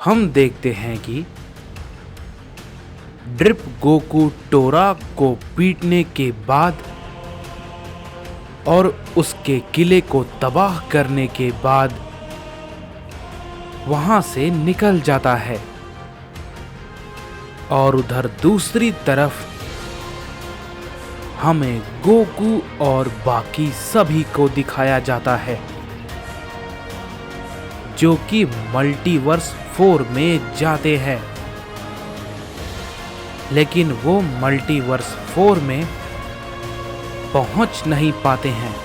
हम देखते हैं कि ड्रिप गोकू टोरा को पीटने के बाद और उसके किले को तबाह करने के बाद वहां से निकल जाता है और उधर दूसरी तरफ हमें गोकू और बाकी सभी को दिखाया जाता है जो कि मल्टीवर्स 4 में जाते हैं, लेकिन वो मल्टीवर्स 4 में पहुंच नहीं पाते हैं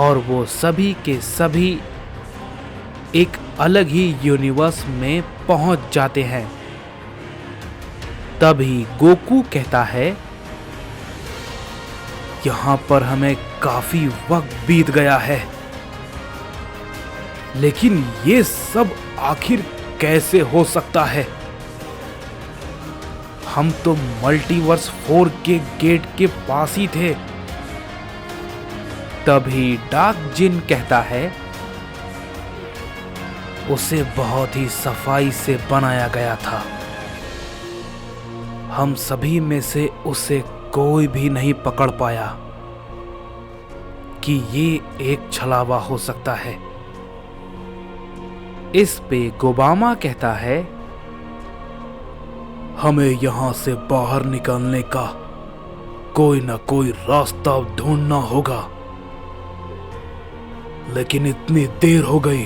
और वो सभी के सभी एक अलग ही यूनिवर्स में पहुंच जाते हैं। तभी गोकू कहता है, यहाँ पर हमें काफी वक्त बीत गया है, लेकिन ये सब आखिर कैसे हो सकता है? हम तो मल्टीवर्स 4 के गेट के पास ही थे। तभी डार्क जिन कहता है, उसे बहुत ही सफाई से बनाया गया था। हम सभी में से उसे कोई भी नहीं पकड़ पाया कि ये एक छलावा हो सकता है। इस पे गोबामा कहता है, हमें यहां से बाहर निकलने का कोई ना कोई रास्ता ढूंढना होगा, लेकिन इतनी देर हो गई,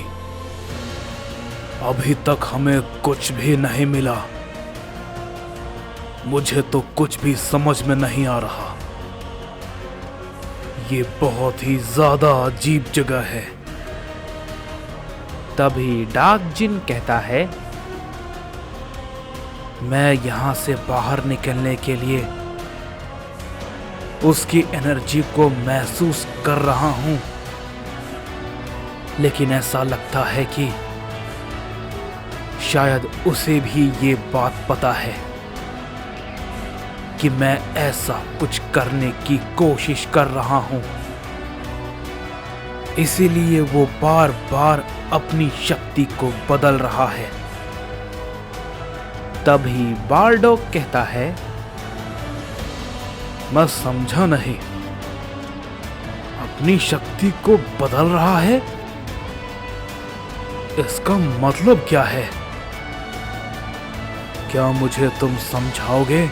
अभी तक हमें कुछ भी नहीं मिला। मुझे तो कुछ भी समझ में नहीं आ रहा। ये बहुत ही ज्यादा अजीब जगह है। तभी डार्क जिन कहता है, मैं यहां से बाहर निकलने के लिए उसकी एनर्जी को महसूस कर रहा हूं, लेकिन ऐसा लगता है कि शायद उसे भी ये बात पता है कि मैं ऐसा कुछ करने की कोशिश कर रहा हूं, इसीलिए वो बार बार अपनी शक्ति को बदल रहा है। तभी बारडॉग कहता है, मैं समझा नहीं, अपनी शक्ति को बदल रहा है? इसका मतलब क्या है? क्या मुझे तुम समझाओगे?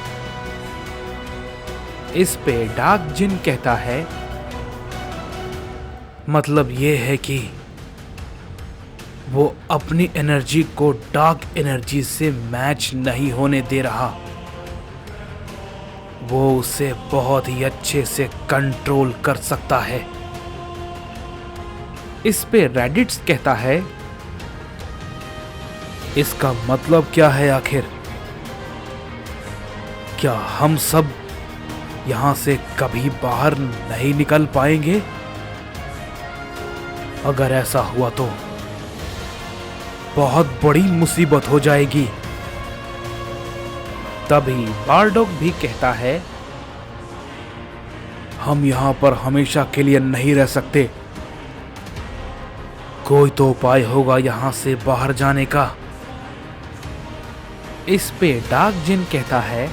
इस पे डार्क जिन कहता है, मतलब ये है कि वो अपनी एनर्जी को डार्क एनर्जी से मैच नहीं होने दे रहा। वो उसे बहुत ही अच्छे से कंट्रोल कर सकता है। इस पे रेडिट्स कहता है, इसका मतलब क्या है आखिर? क्या हम सब यहां से कभी बाहर नहीं निकल पाएंगे? अगर ऐसा हुआ तो बहुत बड़ी मुसीबत हो जाएगी। तभी बारडॉग भी कहता है, हम यहां पर हमेशा के लिए नहीं रह सकते। कोई तो उपाय होगा यहां से बाहर जाने का। इस पे डार्क जिन कहता है,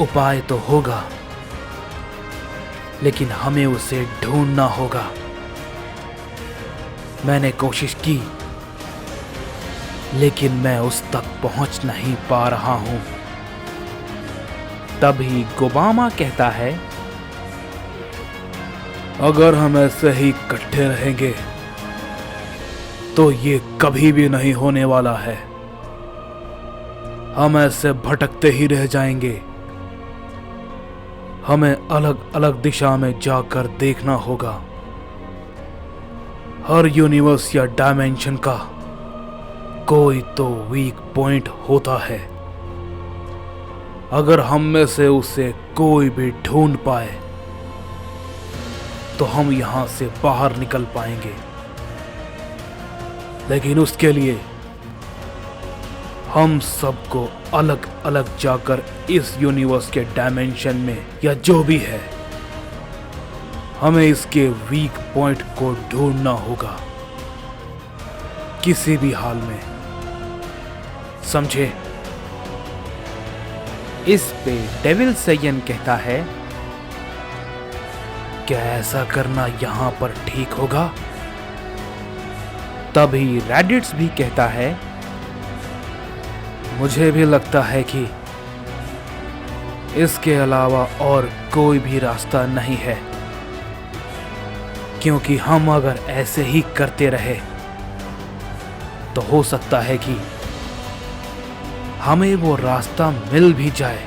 उपाय तो होगा, लेकिन हमें उसे ढूंढना होगा। मैंने कोशिश की, लेकिन मैं उस तक पहुंच नहीं पा रहा हूं। तभी गोबामा कहता है, अगर हम ऐसे ही इकट्ठे रहेंगे तो ये कभी भी नहीं होने वाला है। हम ऐसे भटकते ही रह जाएंगे। हमें अलग अलग दिशा में जाकर देखना होगा। हर यूनिवर्स या डायमेंशन का कोई तो वीक पॉइंट होता है। अगर हम में से उसे कोई भी ढूंढ पाए तो हम यहां से बाहर निकल पाएंगे, लेकिन उसके लिए हम सबको अलग अलग जाकर इस यूनिवर्स के डायमेंशन में या जो भी है, हमें इसके वीक पॉइंट को ढूंढना होगा। किसी भी हाल में, समझे? इस पे डेविल सैयन कहता है, क्या ऐसा करना यहां पर ठीक होगा? तभी रैडिट्स भी कहता है, मुझे भी लगता है कि इसके अलावा और कोई भी रास्ता नहीं है, क्योंकि हम अगर ऐसे ही करते रहे तो हो सकता है कि हमें वो रास्ता मिल भी जाए,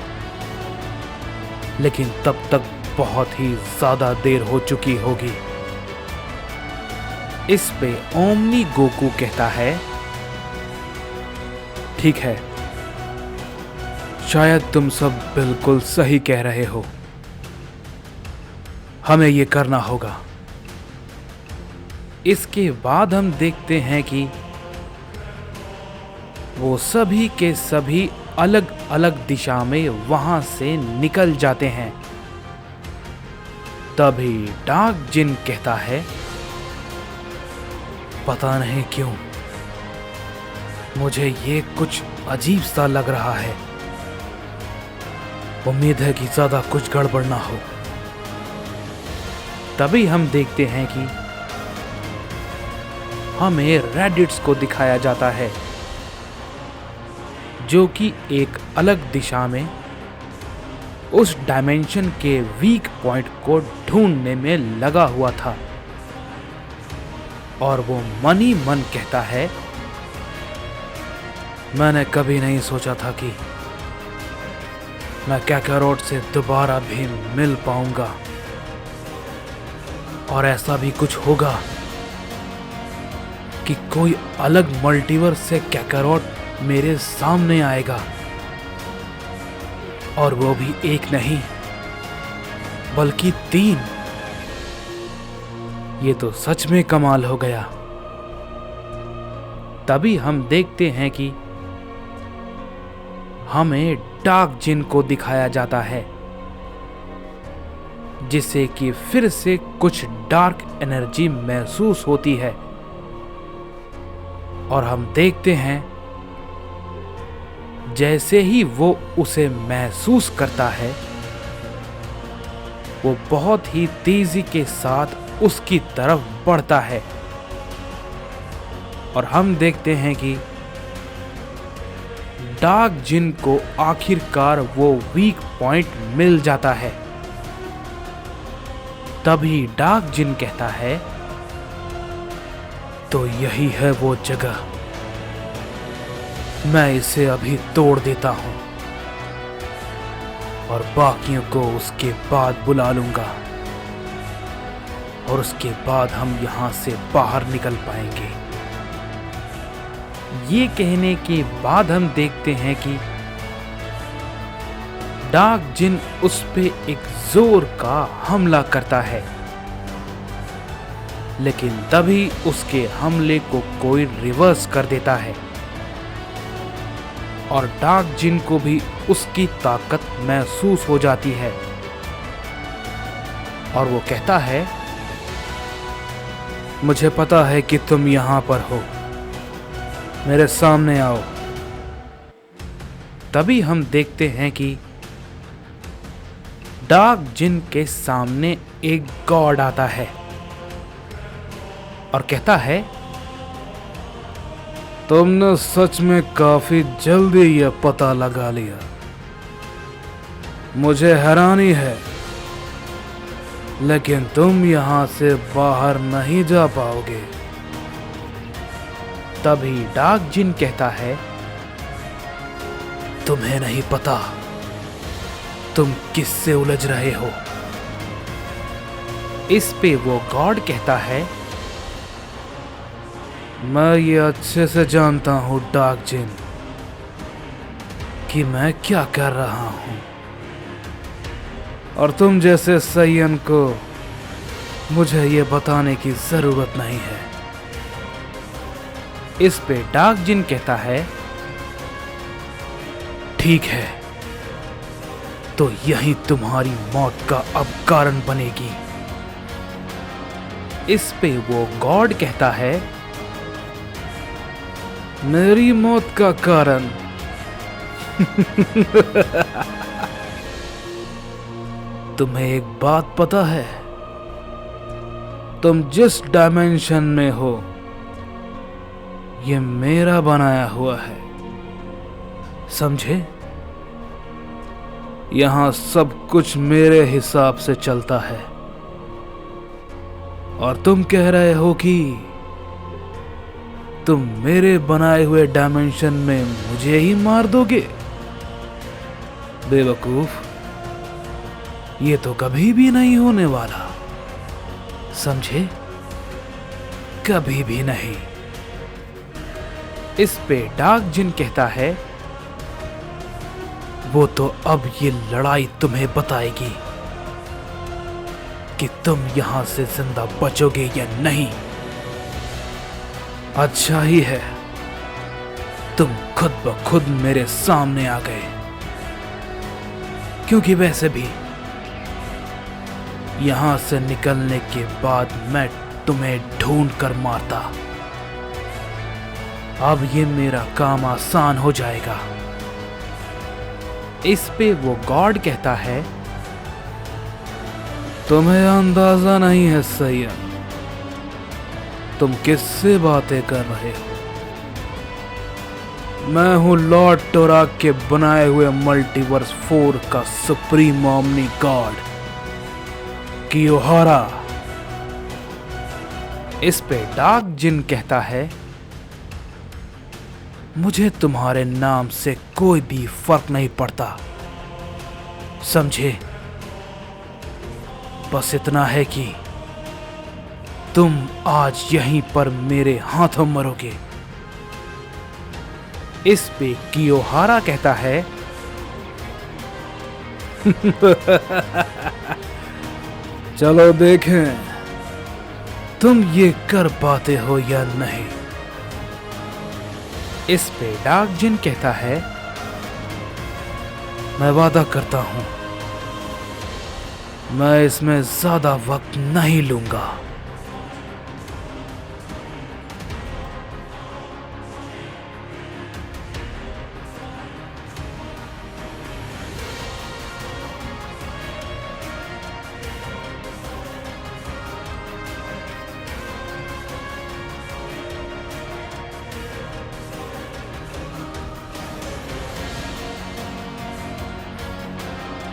लेकिन तब तक बहुत ही ज्यादा देर हो चुकी होगी। इस पे ओमनी गोकू कहता है, ठीक है, शायद तुम सब बिल्कुल सही कह रहे हो, हमें ये करना होगा। इसके बाद हम देखते हैं कि वो सभी के सभी अलग अलग दिशा में वहां से निकल जाते हैं। तभी डार्क जिन कहता है, पता नहीं क्यों मुझे ये कुछ अजीब सा लग रहा है। उम्मीद है कि ज्यादा कुछ गड़बड़ ना हो। तभी हम देखते हैं कि हमें रैडिट्स को दिखाया जाता है, जो कि एक अलग दिशा में उस डायमेंशन के वीक पॉइंट को ढूंढने में लगा हुआ था। और वो मन ही मन कहता है, मैंने कभी नहीं सोचा था कि मैं कैकारोट से दोबारा भी मिल पाऊंगा, और ऐसा भी कुछ होगा कि कोई अलग मल्टीवर्स से कैकारोट मेरे सामने आएगा, और वो भी एक नहीं बल्कि 3। ये तो सच में कमाल हो गया। तभी हम देखते हैं कि हमें डार्क जिन को दिखाया जाता है, जिससे कि फिर से कुछ डार्क एनर्जी महसूस होती है। और हम देखते हैं जैसे ही वो उसे महसूस करता है, वो बहुत ही तेजी के साथ उसकी तरफ बढ़ता है। और हम देखते हैं कि डार्क जिन को आखिरकार वो वीक पॉइंट मिल जाता है। तभी डार्क जिन कहता है, तो यही है वो जगह, मैं इसे अभी तोड़ देता हूं और बाकियों को उसके बाद बुला लूंगा, और उसके बाद हम यहां से बाहर निकल पाएंगे। ये कहने के बाद हम देखते हैं कि डार्क जिन उस पे एक जोर का हमला करता है, लेकिन तभी उसके हमले को कोई रिवर्स कर देता है, और डार्क जिन को भी उसकी ताकत महसूस हो जाती है। और वो कहता है, मुझे पता है कि तुम यहां पर हो, मेरे सामने आओ। तभी हम देखते हैं कि डार्क जिन के सामने एक गॉड आता है और कहता है, तुमने सच में काफी जल्दी यह पता लगा लिया। मुझे हैरानी है, लेकिन तुम यहां से बाहर नहीं जा पाओगे। तभी डार्क जिन कहता है, तुम्हें नहीं पता तुम किससे उलझ रहे हो। इस पे वो गॉड कहता है, मैं ये अच्छे से जानता हूं डार्क जिन, कि मैं क्या कर रहा हूं, और तुम जैसे सैयन को मुझे ये बताने की जरूरत नहीं है। इस पे डार्क जिन कहता है, ठीक है, तो यही तुम्हारी मौत का अब कारण बनेगी। इस पे वो गॉड कहता है, मेरी मौत का कारण तुम्हें एक बात पता है? तुम जिस डायमेंशन में हो, ये मेरा बनाया हुआ है, समझे? यहां सब कुछ मेरे हिसाब से चलता है। और तुम कह रहे हो कि तुम मेरे बनाए हुए डायमेंशन में मुझे ही मार दोगे? बेवकूफ, ये तो कभी भी नहीं होने वाला, समझे? कभी भी नहीं। इस पे डार्क जिन कहता है, वो तो अब ये लड़ाई तुम्हें बताएगी कि तुम यहां से जिंदा बचोगे या नहीं। अच्छा ही है तुम खुद ब खुद मेरे सामने आ गए, क्योंकि वैसे भी यहां से निकलने के बाद मैं तुम्हें ढूंढ कर मारता। अब ये मेरा काम आसान हो जाएगा। इस पे वो गॉड कहता है, तुम्हें अंदाजा नहीं है सैयद, तुम किससे बातें कर रहे हो? मैं हूं लॉर्ड टोराक के बनाए हुए मल्टीवर्स 4 का सुप्रीम ओमनी गॉड कियोहारा। इस पे डार्क जिन कहता है, मुझे तुम्हारे नाम से कोई भी फर्क नहीं पड़ता, समझे? बस इतना है कि तुम आज यहीं पर मेरे हाथों मरोगे। इस पे कियोहारा कहता है, चलो देखें तुम ये कर पाते हो या नहीं। इस पे डार्क जिन कहता है, मैं वादा करता हूं मैं इसमें ज्यादा वक्त नहीं लूंगा।